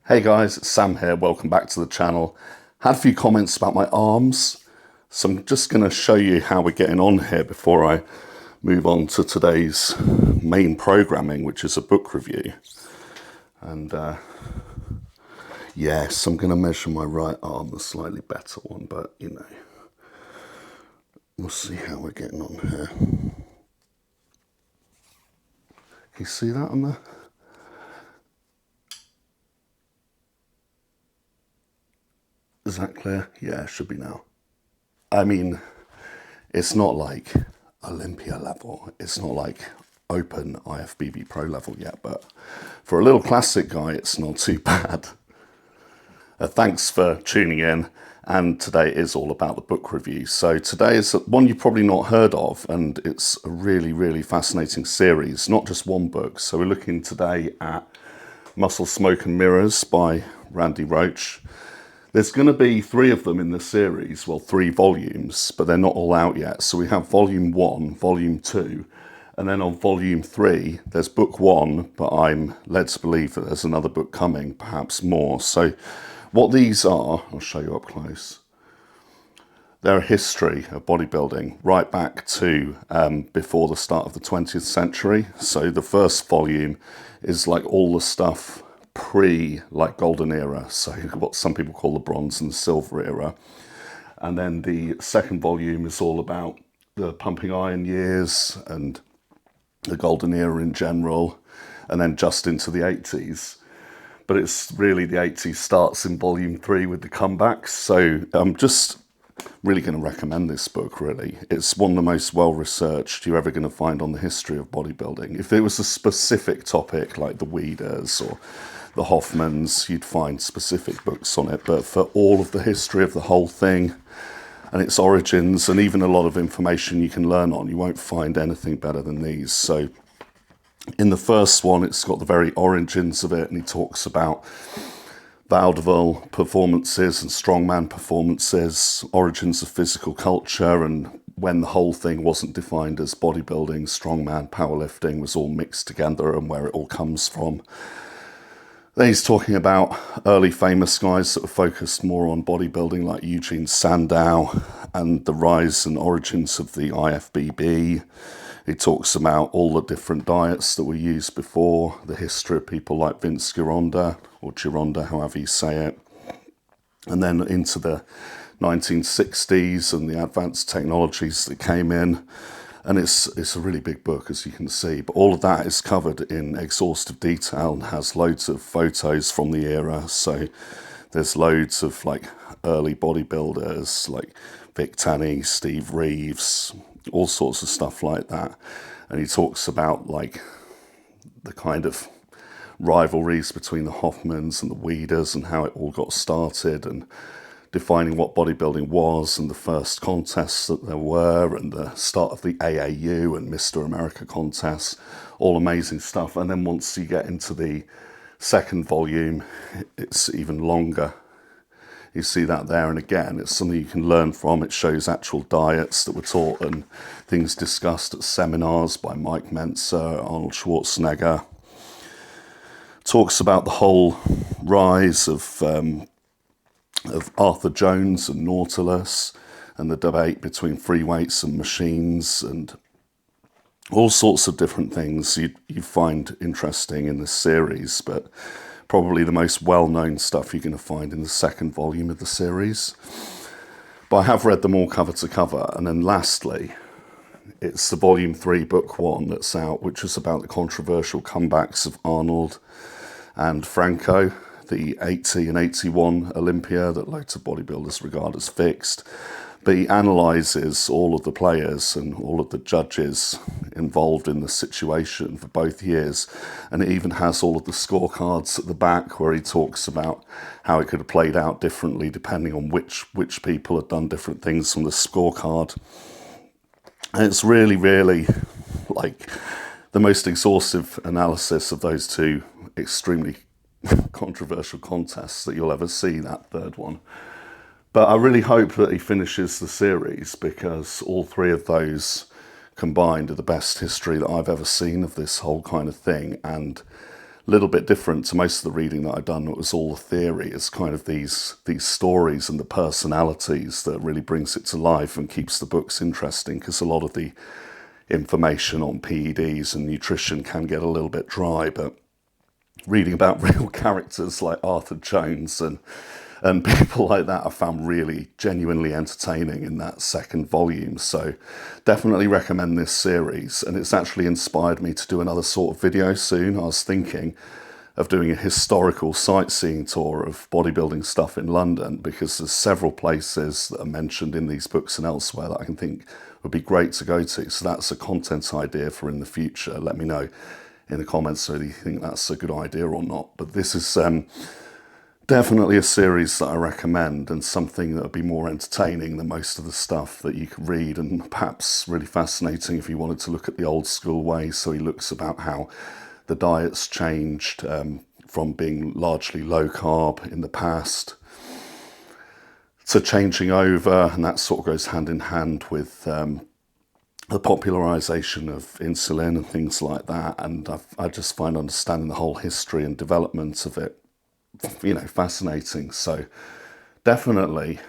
Hey guys, it's Sam here, welcome back to the channel. Had a few comments about my arms, so I'm just going to show you how we're getting on here before I move on to today's main programming, which is a book review. And yes, I'm going to measure my right arm, the slightly better one, but you know, we'll see how we're getting on here. Can you see that on there? Is that clear? Yeah, it should be now. I mean, it's not like Olympia level. It's not like open IFBB Pro level yet, but for a little classic guy, it's not too bad. Thanks for tuning in, and today is all about the book review. So today is one you've probably not heard of, and it's a really, really fascinating series, not just one book. So we're looking today at Muscle, Smoke and Mirrors by Randy Roach. There's going to be 3 of them in the series, well, 3 volumes, but they're not all out yet. So we have volume 1, volume 2, and then on volume 3, there's book 1, but I'm led to believe that there's another book coming, perhaps more. So what these are, I'll show you up close. They're a history of bodybuilding right back to before the start of the 20th century. So the first volume is like all the stuff like golden era, so what some people call the bronze and silver era. And then the second volume is all about the pumping iron years and the golden era in general, and then just into the 80s. But it's really the 80s starts in volume 3 with the comebacks. So I'm just really going to recommend this book, really. It's one of the most well-researched you're ever going to find on the history of bodybuilding. If it was a specific topic like the Weeders or the Hoffmans, you'd find specific books on it. But for all of the history of the whole thing and its origins, and even a lot of information you can learn on, you won't find anything better than these. So in the first one, it's got the very origins of it, and he talks about vaudeville performances and strongman performances, origins of physical culture, and when the whole thing wasn't defined as bodybuilding, strongman, powerlifting was all mixed together, and where it all comes from. Then he's talking about early famous guys that were focused more on bodybuilding, like Eugene Sandow, and the rise and origins of the IFBB. He talks about all the different diets that were used before, the history of people like Vince Gironda, or Gironda, however you say it. And then into the 1960s and the advanced technologies that came in. And it's a really big book, as you can see. But all of that is covered in exhaustive detail and has loads of photos from the era. So there's loads of like early bodybuilders like Vic Tanny, Steve Reeves, all sorts of stuff like that. And he talks about like the kind of rivalries between the Hoffmans and the Weeders and how it all got started, and defining what bodybuilding was, and the first contests that there were, and the start of the AAU and Mr. America contests, all amazing stuff. And then once you get into the second volume, it's even longer. You see that there, and again, it's something you can learn from. It shows actual diets that were taught and things discussed at seminars by Mike Mentzer, Arnold Schwarzenegger. Talks about the whole rise of Arthur Jones and Nautilus, and the debate between free weights and machines, and all sorts of different things you find interesting in this series. But probably the most well-known stuff you're going to find in the second volume of the series. But I have read them all cover to cover. And then lastly, it's the volume 3, book 1 that's out, which is about the controversial comebacks of Arnold and Franco, the 80 and 81 Olympia that loads of bodybuilders regard as fixed. But he analyses all of the players and all of the judges involved in the situation for both years. And it even has all of the scorecards at the back where he talks about how it could have played out differently depending on which people had done different things from the scorecard. And it's really, really like the most exhaustive analysis of those 2 extremely controversial contests that you'll ever see, that third one. But I really hope that he finishes the series, because all 3 of those combined are the best history that I've ever seen of this whole kind of thing, and little bit different to most of the reading that I've done. It was all the theory. It's kind of these stories and the personalities that really brings it to life and keeps the books interesting, because a lot of the information on PEDs and nutrition can get a little bit dry, but reading about real characters like Arthur Jones and people like that I found really genuinely entertaining in that second volume. So definitely recommend this series, and it's actually inspired me to do another sort of video soon. I was thinking of doing a historical sightseeing tour of bodybuilding stuff in London, because there's several places that are mentioned in these books and elsewhere that I can think would be great to go to. So that's a content idea for in the future. Let me know in the comments whether you think that's a good idea or not. But this is definitely a series that I recommend, and something that would be more entertaining than most of the stuff that you could read, and perhaps really fascinating if you wanted to look at the old school ways. So he looks about how the diet's changed from being largely low carb in the past to changing over, and that sort of goes hand in hand with the popularization of insulin and things like that. And I just find understanding the whole history and development of it, fascinating. So definitely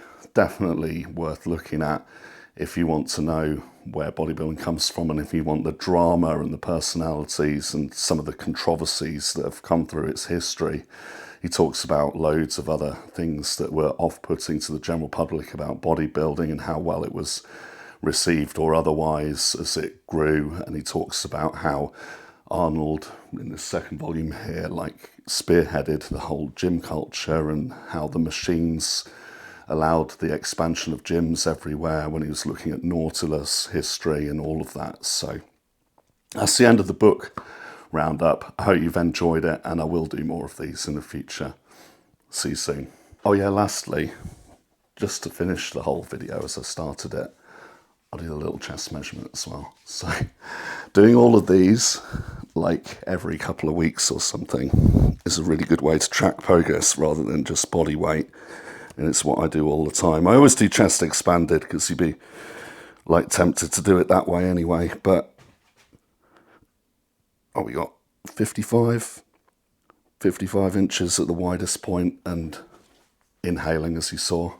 worth looking at if you want to know where bodybuilding comes from, and if you want the drama and the personalities and some of the controversies that have come through its history. He talks about loads of other things that were off-putting to the general public about bodybuilding and how well it was received or otherwise as it grew. And he talks about how Arnold, in the second volume here, spearheaded the whole gym culture, and how the machines allowed the expansion of gyms everywhere when he was looking at Nautilus history and all of that. So that's the end of the book roundup. I hope you've enjoyed it, and I will do more of these in the future. See you soon. Oh yeah, lastly, just to finish the whole video as I started it, I'll do a little chest measurement as well. So doing all of these like every couple of weeks or something is a really good way to track progress rather than just body weight. And it's what I do all the time. I always do chest expanded because you'd be tempted to do it that way anyway. But we got 55 inches at the widest point, and inhaling as you saw.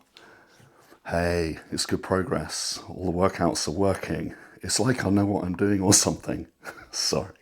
Hey, it's good progress. All the workouts are working. It's like I know what I'm doing or something. Sorry.